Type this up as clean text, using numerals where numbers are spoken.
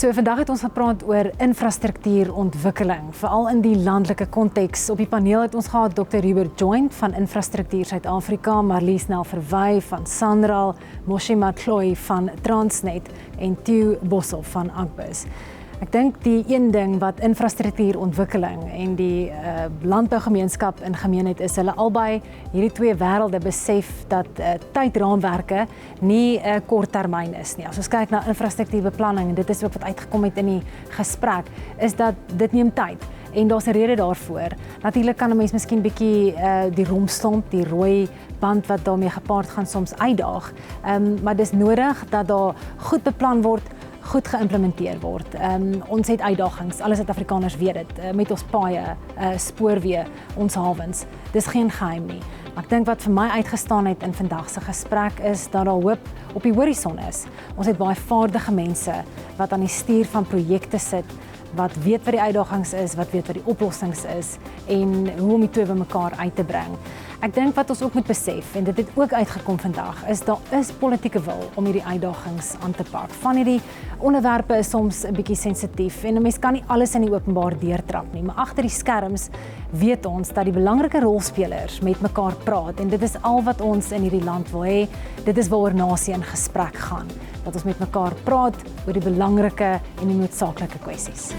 So vandag het ons gepraat oor infrastruktuurontwikkeling, veral in die landelike konteks. Op die paneel het ons gehad Dr. Hubert Joint van Infrastruktuur Suid-Afrika, Marlies Nel Verwy van Sanral, Moshe Matloi van Transnet en Theo Bossel van Agbus. Ek dink die een ding wat infrastruktuurontwikkeling en die landbougemeenskap in gemeenheid is, hulle albei hierdie twee wêrelde besef dat tydraamwerke nie 'n korttermyn is nie. As ons kyk na infrastruktuurbeplanning, en dit is ook wat uitgekom het in die gesprek, is dat dit neem tyd. En daar's 'n rede daarvoor. Natuurlik kan 'n mens miskien bietjie die romslomp, die rooi band wat daarmee gepaard gaan soms uitdaag. Maar dis nodig dat daar goed beplan word, goed geïmplementeer word. Ons het uitdagings, alle Suid-Afrikaners weet dit, met ons paaie, spoorweë, ons hawens. Dis geen geheim nie. Maar ek dink wat vir my uitgestaan het in vandag se gesprek is dat daar hoop op die horison is. Ons het baie vaardige mense wat aan die stuur van projekte sit, wat weet wat die uitdagings is, wat weet wat die oplossings is en hoe om die twee bymekaar uit te bring. Ek dink wat ons ook moet besef, en dit het ook uitgekom vandag, is daar is politieke wil om hierdie uitdagings aan te pak. Van hierdie onderwerpe is soms 'n bietjie sensitief en 'n mens kan nie alles in die openbaar deurtrap nie, maar agter die skerms weet ons dat die belangrike rolspelers met mekaar praat en dit is al wat ons in hierdie land wil hê. Dit is waaroor nasie in gesprek gaan, dat ons met mekaar praat oor die belangrike en die noodsaaklike kwessies.